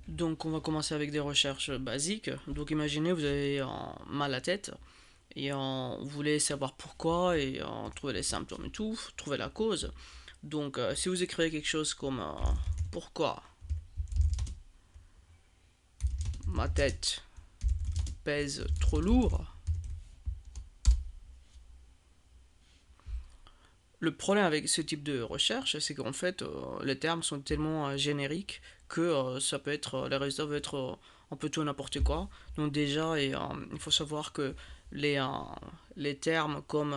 Donc on va commencer avec des recherches basiques. Donc imaginez vous avez mal à la tête et vous voulez savoir pourquoi et trouver les symptômes et tout, trouver la cause. Donc si vous écrivez quelque chose comme pourquoi ma tête pèse trop lourd, le problème avec ce type de recherche, c'est qu'en fait, les termes sont tellement génériques que ça peut être, les résultats peuvent être un peu tout et n'importe quoi. Donc déjà, il faut savoir que les, euh, les termes comme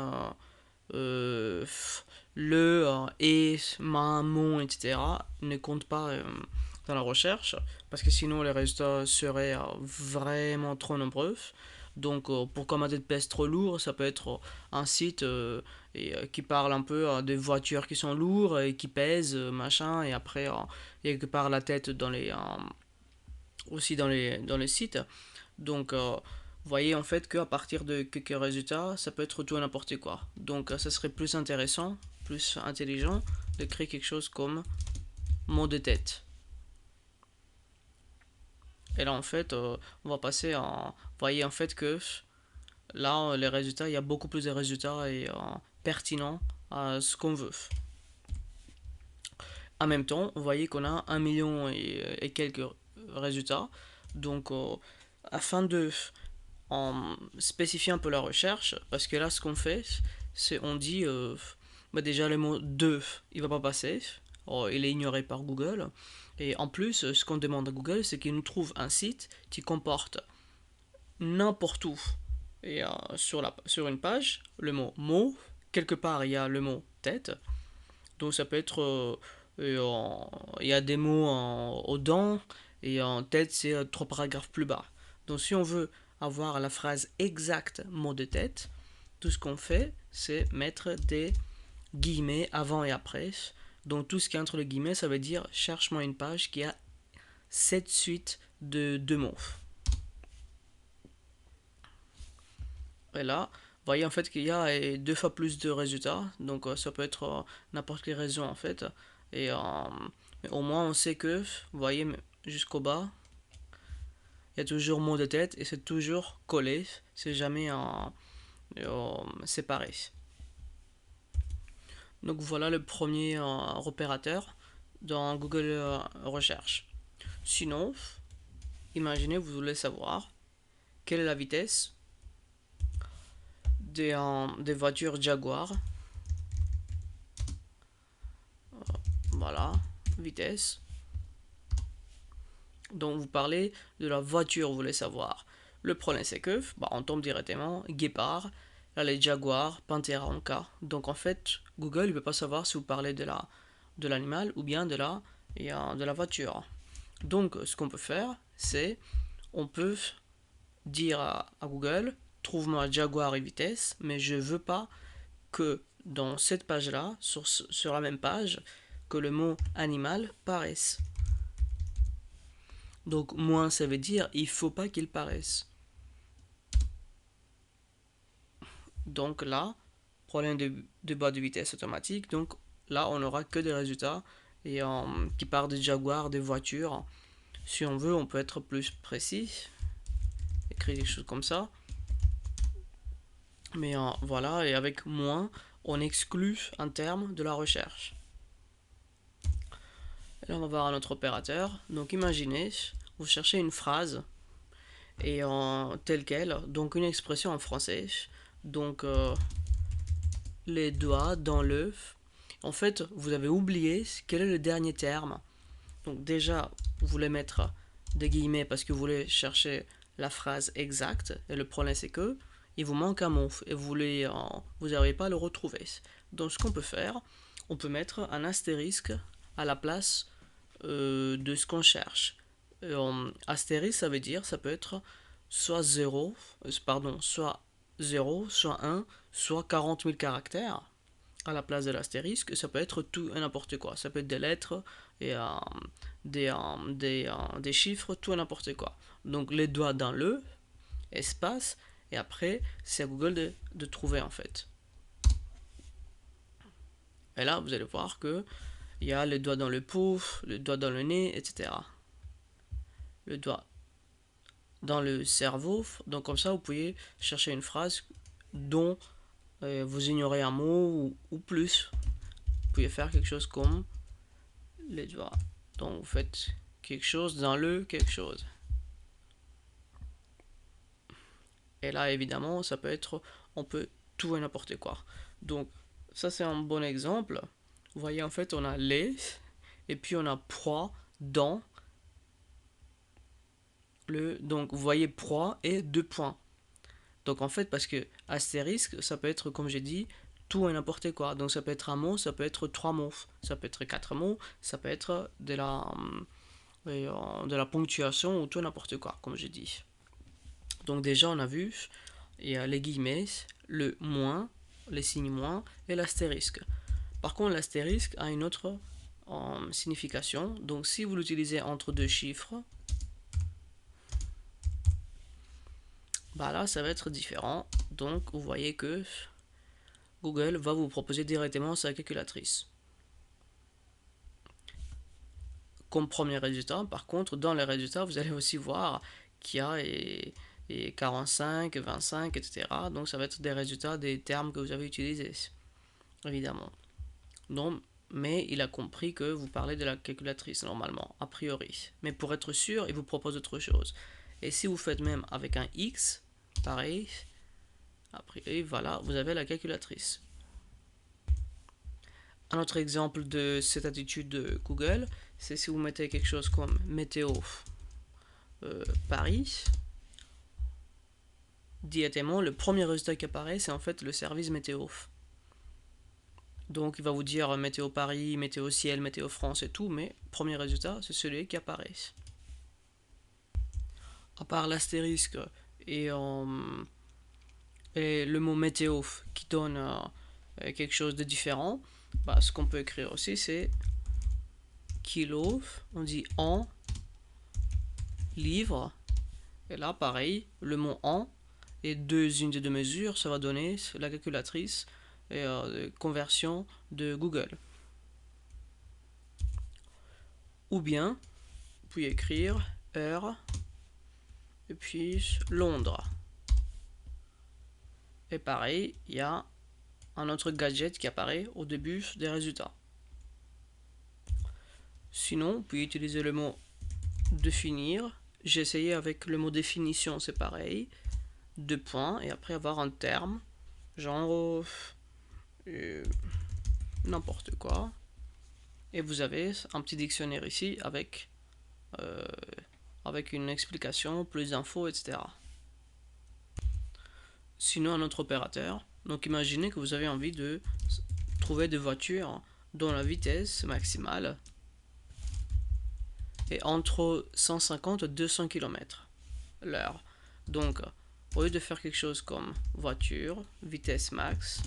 euh, le, et, ma, mon, etc. ne comptent pas dans la recherche parce que sinon les résultats seraient vraiment trop nombreux. Donc pourquoi ma tête pèse trop lourd, ça peut être un site qui parle un peu des voitures qui sont lourdes et qui pèsent, machin, et après il y a quelque part la tête dans aussi dans les sites. Donc vous voyez en fait qu'à partir de quelques résultats, ça peut être tout et n'importe quoi. Donc ça serait plus intéressant, plus intelligent de créer quelque chose comme mot de tête. Et là en fait, on va passer en... Vous voyez en fait que là, les résultats, il y a beaucoup plus de résultats et pertinents à ce qu'on veut. En même temps, vous voyez qu'on a 1 million et quelques résultats. Donc, afin de spécifier un peu la recherche, parce que là, ce qu'on fait, c'est on dit, bah déjà le mot de, il va pas passer. Oh, il est ignoré par Google. Et en plus, ce qu'on demande à Google, c'est qu'il nous trouve un site qui comporte n'importe où et sur une page le mot, quelque part il y a le mot tête, donc ça peut être il y a des mots aux dents et en tête c'est 3 paragraphes plus bas. Donc si on veut avoir la phrase exacte mot de tête, tout ce qu'on fait c'est mettre des guillemets avant et après. Donc tout ce qui est entre les guillemets ça veut dire cherche-moi une page qui a cette suite de mots. Et là, vous voyez en fait qu'il y a 2 fois plus de résultats, donc ça peut être n'importe quelle raison en fait. Et mais au moins on sait que, vous voyez jusqu'au bas, il y a toujours mot de tête et c'est toujours collé, c'est jamais séparé. Donc voilà le premier repérateur dans Google Recherche. Sinon, imaginez vous voulez savoir quelle est la vitesse des voitures Jaguar. Voilà, vitesse. Donc vous parlez de la voiture, vous voulez savoir. Le problème c'est que, bah, on tombe directement, guépard, là les jaguars, panthère en cas. Donc en fait, Google ne peut pas savoir si vous parlez de l'animal ou bien de la voiture. Donc ce qu'on peut faire, c'est, on peut dire à Google, trouve-moi jaguar et vitesse, mais je veux pas que dans cette page-là, sur la même page, que le mot animal paraisse. Donc moins ça veut dire il faut pas qu'il paraisse. Donc là, problème de bas de vitesse automatique. Donc là, on n'aura que des résultats qui partent des Jaguars, des voitures. Si on veut, on peut être plus précis, écrire des choses comme ça. Mais voilà, et avec moins, on exclut un terme de la recherche. Et là, on va voir un autre opérateur. Donc imaginez, vous cherchez une phrase et en telle quelle, donc une expression en français. Donc les doigts dans l'œuf. En fait, vous avez oublié quel est le dernier terme. Donc déjà, vous voulez mettre des guillemets parce que vous voulez chercher la phrase exacte. Et le problème, c'est que il vous manque un mot et vous n'arrivez pas à le retrouver. Donc ce qu'on peut faire, on peut mettre un astérisque à la place de ce qu'on cherche. Astérisque, ça veut dire, ça peut être soit 0, pardon, soit 0, soit 1, soit 40 000 caractères à la place de l'astérisque. Ça peut être tout et n'importe quoi. Ça peut être des lettres et des chiffres, tout et n'importe quoi. Donc les doigts dans le espace et après c'est à Google de trouver en fait. Et là vous allez voir que il y a les doigts dans le pouce, les doigts dans le nez, etc. le doigt dans le cerveau. Donc comme ça, vous pouvez chercher une phrase dont vous ignorez un mot ou plus. Vous pouvez faire quelque chose comme les doigts. Donc vous faites quelque chose dans le quelque chose. Et là, évidemment, ça peut être, on peut tout et n'importe quoi. Donc ça, c'est un bon exemple. Vous voyez, en fait, on a les, et puis on a proie dans le. Donc vous voyez proie et deux points. Donc en fait, parce que astérisque, ça peut être, comme j'ai dit, tout et n'importe quoi. Donc ça peut être un mot, ça peut être trois mots, ça peut être quatre mots, ça peut être de la ponctuation ou tout et n'importe quoi, comme j'ai dit. Donc déjà, on a vu, il y a les guillemets, le moins, les signes moins et l'astérisque. Par contre, l'astérisque a une autre signification. Donc si vous l'utilisez entre deux chiffres, bah là, ça va être différent. Donc vous voyez que Google va vous proposer directement sa calculatrice. Comme premier résultat, par contre, dans les résultats, vous allez aussi voir qu'il y a et 45, 25, etc. Donc ça va être des résultats des termes que vous avez utilisés, évidemment. Non, mais il a compris que vous parlez de la calculatrice normalement, a priori. Mais pour être sûr, il vous propose autre chose. Et si vous faites même avec un X, pareil, a priori, voilà, vous avez la calculatrice. Un autre exemple de cette attitude de Google, c'est si vous mettez quelque chose comme météo Paris, directement, le premier résultat qui apparaît, c'est en fait le service météo. Donc il va vous dire météo Paris, météo ciel, météo France et tout, mais premier résultat, c'est celui qui apparaît. À part l'astérisque et, et le mot météo qui donne quelque chose de différent, bah, ce qu'on peut écrire aussi, c'est kilo, on dit en, livre, et là pareil, le mot en et deux unités de mesure, ça va donner la calculatrice et conversion de Google. Ou bien, vous pouvez écrire heure et puis Londres. Et pareil, il y a un autre gadget qui apparaît au début des résultats. Sinon, vous pouvez utiliser le mot définir. J'ai essayé avec le mot définition, c'est pareil. Deux points et après avoir un terme, genre n'importe quoi. Et vous avez un petit dictionnaire ici avec une explication, plus d'infos, etc. Sinon, un autre opérateur. Donc imaginez que vous avez envie de trouver des voitures dont la vitesse maximale est entre 150 et 200 km l'heure. Donc, au lieu de faire quelque chose comme voiture, vitesse max,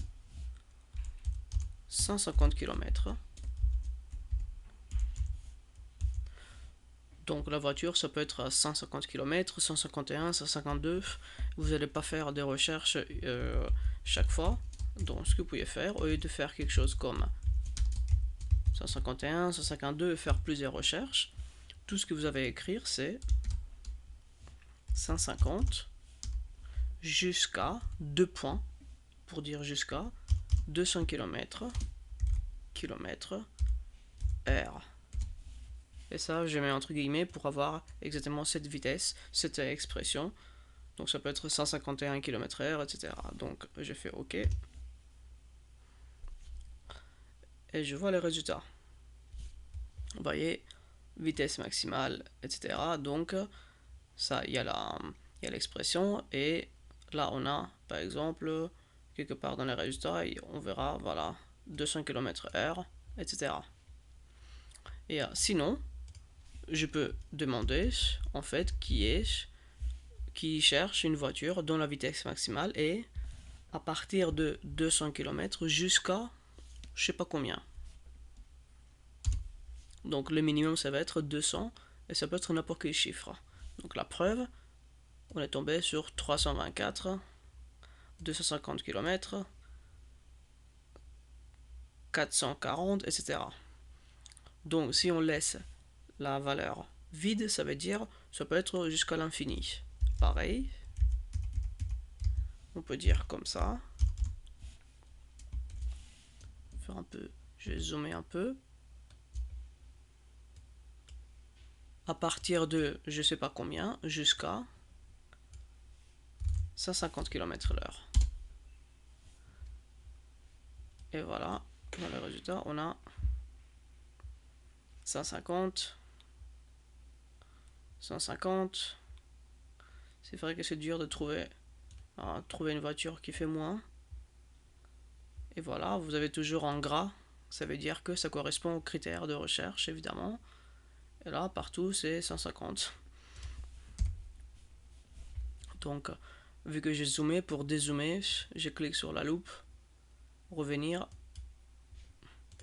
150 km. Donc la voiture, ça peut être à 150 km, 151, 152. Vous n'allez pas faire des recherches chaque fois. Donc ce que vous pouvez faire, au lieu de faire quelque chose comme 151, 152 et faire plusieurs recherches, tout ce que vous avez à écrire, c'est 150 jusqu'à 2 points, pour dire jusqu'à 200 km, heure. Et ça, je mets entre guillemets pour avoir exactement cette vitesse, cette expression. Donc ça peut être 151 km/h, etc. Donc je fais OK. Et je vois les résultats. Vous voyez, vitesse maximale, etc. Donc ça, il y a l'expression. Et là, on a, par exemple, quelque part dans les résultats, on verra, voilà, 200 km/h, etc. Et sinon, je peux demander, en fait, qui cherche une voiture dont la vitesse maximale est à partir de 200 km jusqu'à je sais pas combien. Donc le minimum ça va être 200 et ça peut être n'importe quel chiffre. Donc la preuve, on est tombé sur 324, 250 km, 440, etc. Donc si on laisse la valeur Vide, ça veut dire, ça peut être jusqu'à l'infini. Pareil, on peut dire comme ça. Faire un peu, je vais zoomer un peu. À partir de je sais pas combien jusqu'à 150 km/h. Et voilà, dans le résultat, on a 150, 150. C'est vrai que c'est dur de trouver une voiture qui fait moins. Et voilà, vous avez toujours en gras. Ça veut dire que ça correspond aux critères de recherche, évidemment. Et là, partout, c'est 150. Donc, vu que j'ai zoomé, pour dézoomer, je clique sur la loupe, revenir.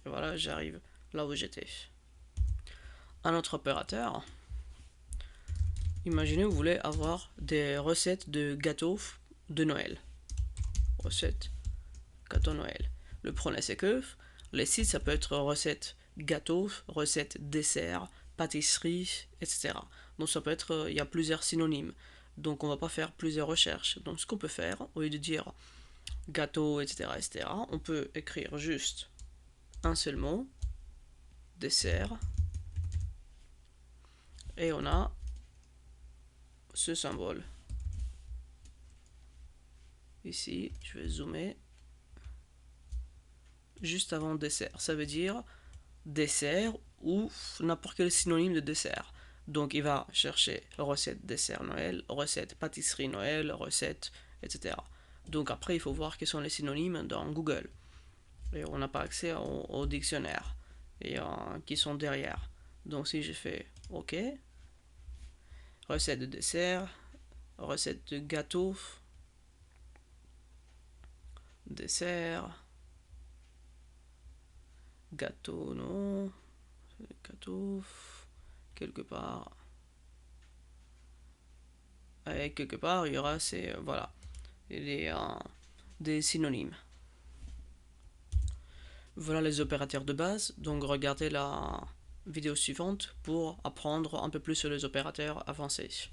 Et voilà, j'arrive là où j'étais. Un autre opérateur. Imaginez, vous voulez avoir des recettes de gâteaux de Noël. Recettes gâteau Noël. Le problème, c'est que les sites, ça peut être recettes gâteaux, recettes dessert, pâtisserie, etc. Donc ça peut être, il y a plusieurs synonymes. Donc on va pas faire plusieurs recherches. Donc ce qu'on peut faire, au lieu de dire gâteau, etc., etc., on peut écrire juste un seul mot, dessert, et on a ce symbole. Ici, je vais zoomer. Juste avant dessert, ça veut dire dessert ou n'importe quel synonyme de dessert. Donc il va chercher recette dessert Noël, recette pâtisserie Noël, recette, etc. Donc après, il faut voir quels sont les synonymes dans Google. Et on n'a pas accès au dictionnaire et qui sont derrière. Donc si je fais OK, recette de dessert, recette de gâteau, dessert, gâteau non, gâteau quelque part. Et quelque part, il y aura voilà, des synonymes. Voilà les opérateurs de base. Donc regardez la vidéo suivante pour apprendre un peu plus sur les opérateurs avancés.